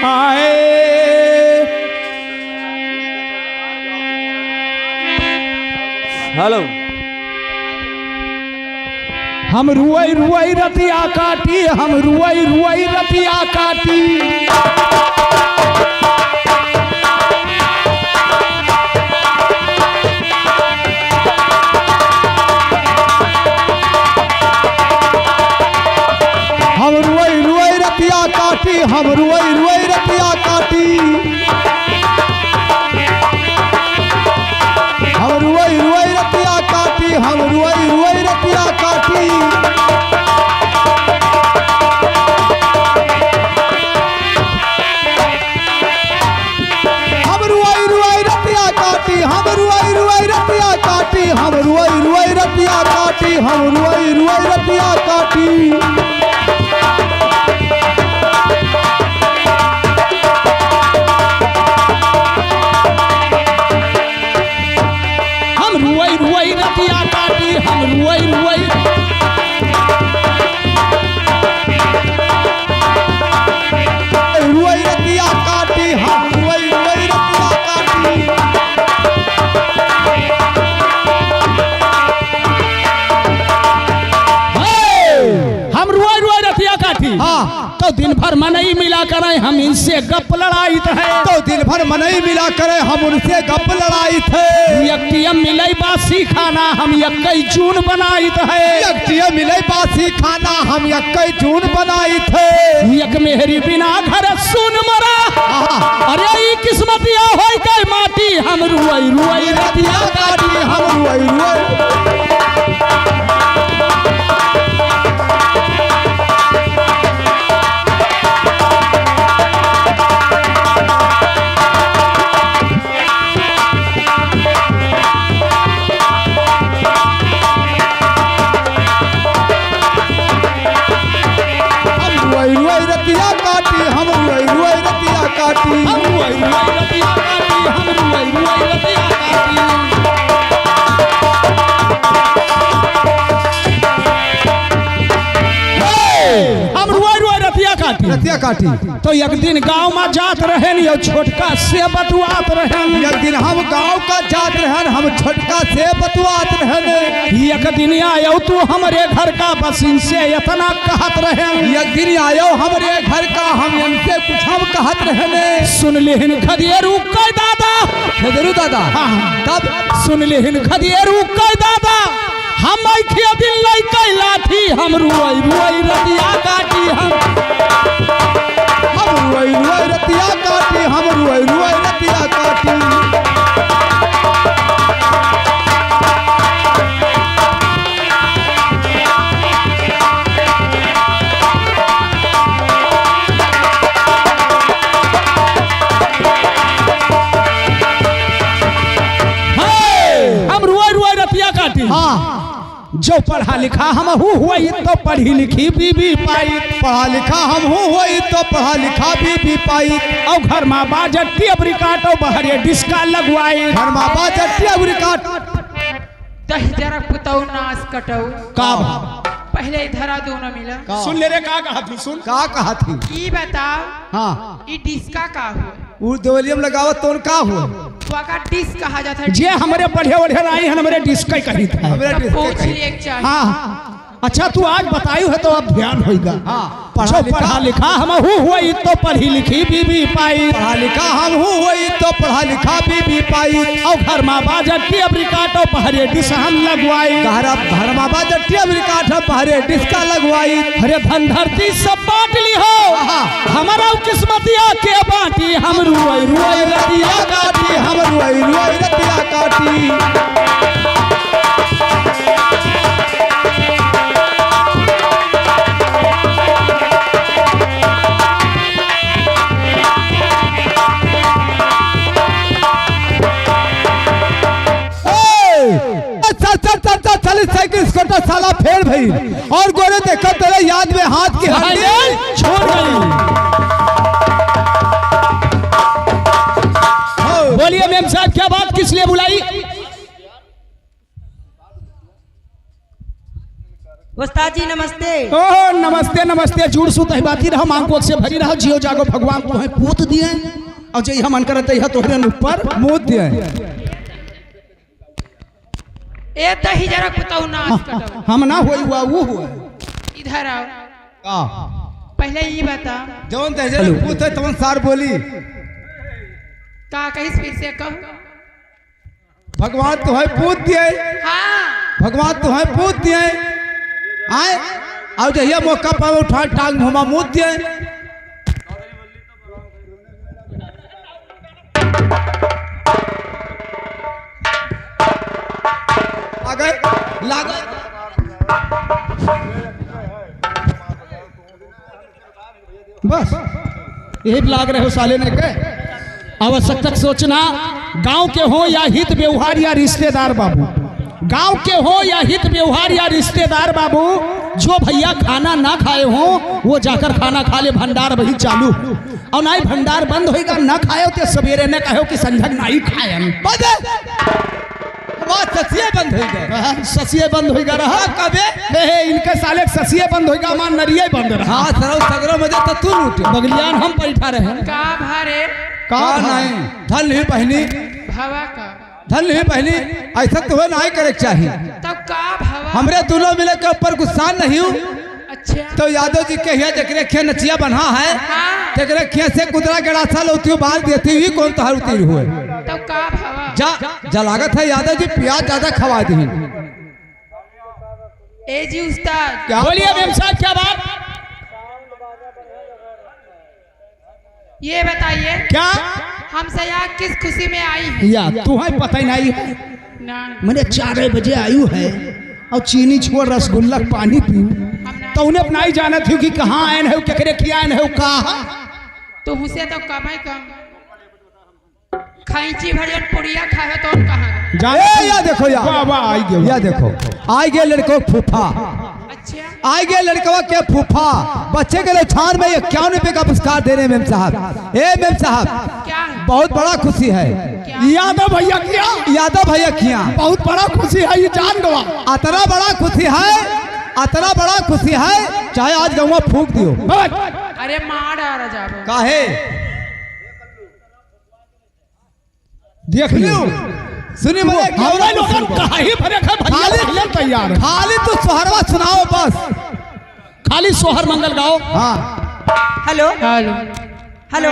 Hi hello हम रुआई रुआई रतिया काटी, हम रुआई रुआई रतिया काटी। हम रुआई रुआई रतिया काटी, हम रुआई रुआई रतिया काटी। हम रुआई रुआई रतिया काटी, हम रुआई रुआई रतिया काटी। हम रुआई रुआई रतिया काटी, हम रुआई रुआई रतिया काटी। हम रुआई रुआई रतिया काटी, हम रुआई रुआई रतिया काटी। रुआई रुआई रतिया काटी, हम रुआई रुआई रुआई रतिया काटी, हम रुआई रुआई रतिया काटी। हम रुआई रुआई रतिया काटी। हाँ तो दिन भर मनई मिला करे हम इनसे गप लड़ाई थे। तो दिन भर मनई मिला करे हम उनसे गप लड़ाई थे। यक्तियम मिले बासी खाना हम यक्कई जून बनाई थे। यक्तियम मिले बासी खाना हम यक्कई जून बनाई थे। यक मेहरी बिना घर सुन मरा, अरे ई किस्मतिया होई गई माटी। हम रुआई रुआई रतिया काटी, हम रुआई रुआई। रतिया काटी, हम रुआई रुआई रतिया काटी। हम रुआई रुआई रतिया काटी, हम रुआई रुआई रतिया काटी। हम रुआई रुआई रतिया काटी, रतिया काटी। तो एक दिन गांव में जात रहे यो छोटका से बतुआत रहे। एक दिन हम गांव का जात रहे, हम छोटका से बतुआत रहे। एक दिन आयो तू हमरे घर का बस इनसे इतना कहत रहे। एक दिन आयो हमरे घर का हम इनसे कुछ हम कहत रहे। सुन लेहिन खदियरू कह दादा, खदियरू दादा। हाँ तब सुन लेहिन खदियरू कह दादा, हम आखिया दिन लाई कई लाठी। हम रुआई रुआई रतिया काटी, हम रुआई रुआई रतिया काटी, हम रुआई रुआई रतिया काटी। हम रुआई रुआई रतिया काटी। हाँ जो पढ़ा लिखा हम हुई तो पढ़ी लिखी भी पाई। पढ़ा लिखा हम हुई तो पढ़ा लिखा भी पाई। और घर माँ बाजट्टी अब रिकाट और बहरे डिस्का लगवाई। घर माँ बाजट्टी अब रिकाट दही जरा पुतौ नाश कटौ का पहले धरा दोनों मिला। सुन ले रे का कहा थी, सुन का कहा थी। ई बताओ हाँ ई डिस्का का हुआ? वो देवलियम लगावत तो का हुआ? का डिस्क कहा जाता है। जे हमारे पढ़े ओढ़े आई है हमारे डिस्क का कही था। पूछ लिए चाहिए। हाँ अच्छा तू आज बतायू है तो अब ध्यान होगा। हाँ पढ़ा लिखा हम हुई तो पढ़ी लिखी भी पाई। पढ़ा लिखा हम हुई तो पढ़ा लिखा भी पाई। और घर माँ बाजट्टी अब रिकाट और पहरे डिस हम लगवाई। घर माँ बाजट्टी अब रिकाट पहरे डिस का लगवाई। अरे धन धरती सब बांट ली हो, हमारा किस्मतिया के बांटी। हम रुआई रुआई रतिया काटी, हम रुआई रुआई रतिया काटी। साइकिल स्कूटर साला फेल भई और गोरे देखो तेरे याद में हाथ की हड्डी छोड़ गई। बोलिए मेम साहब क्या बात किस लिए बुलाई? उस्ताद जी नमस्ते। ओह नमस्ते नमस्ते। जुड़ सुत बाती रहा मांग से भरी रहा जियो जागो भगवान तुम्हें पूत दिए और जय हम मन करते है तोहरे ऊपर मूत दिए। ए तही जरा बताऊ ना हम ना होई हुआ वो हुआ। इधर आओ। का पहले ये बता जौन तहजे पूछे तवन सार बोली का कहीं फिर से कहो। भगवान तुम्हें पूत दिए, हाँ भगवान तुम्हें पूत दिए आए और जहिया मौका पर उठा टांग घुमा मूत दिए। आ गए लागे बस यही लाग रहे हो साले ने के आवश्यक सोचना। गांव के हो या हित व्यवहार या रिश्तेदार बाबू, गांव के हो या हित व्यवहार या रिश्तेदार बाबू, जो भैया खाना ना खाए हो वो जाकर खाना खा ले। भंडार वही चालू और ना ही भंडार बंद होगा ना खाए तो सवेरे ने कहो कि संझक नहीं खाए बात ससिए बंद हो गए। ससिए बंद होगा रहा कबे इनके साले ससिए बंद होगा मान नरिये बंद रहा। हाँ सरौ सगरो मजे तो तू लूटे बगलियान हम बैठा रहे का भारे का नहीं धन नहीं पहनी भवा का धन नहीं पहनी ऐसा तो नहीं करे चाहिए। तब का भवा हमरे दोनों मिले के ऊपर गुस्सा नहीं हूँ। अच्छा तो यादव जी के हिया जकरे खे नचिया बना है हाँ जकरे खे से कुदरा गड़ासा लोतियो बाल देती हुई कौन तहार उतीर हुए तब का भवा जा लागत है यादव जी प्याज ज्यादा खवा दी। ए जी उस्ताद क्या बोलिए मेम साहब क्या बात। ये बताइए क्या हमसे यहाँ किस खुशी में आई है। या तुम्हें पता ही नहीं है। ना मैंने 4 बजे आयु है और चीनी छोड़ रसगुल्ला पानी पीऊ तो उन्हें अपना ही जाना थी कि कहाँ आए है केकरे किया है का तो हुसे तो कम है कम खैची भर पुड़िया खाए तो कहाँ या देखो या देखो आई गए लड़कों फूफा अच्छा आई गए लड़कवा के फूफा बच्चे के लिए छान में 51 रुपए का पुरस्कार दे रहे मेम साहब। ए मेम साहब क्या है बहुत बड़ा खुशी है। यादव भैया किया यादव भैया किया बहुत बड़ा खुशी है ये जान गवा। अतना बड़ा खुशी है, अतना बड़ा खुशी है चाहे आज गवा फूक दियो। अरे मार आ रहा जाबो काहे देख लियो सुनी हमारे लोगन काहे भरे खा भैया ले तैयार है। खाली तू सोहरवा सुनाओ बस खाली सोहर मंगल गाओ। हाँ हेलो हेलो हेलो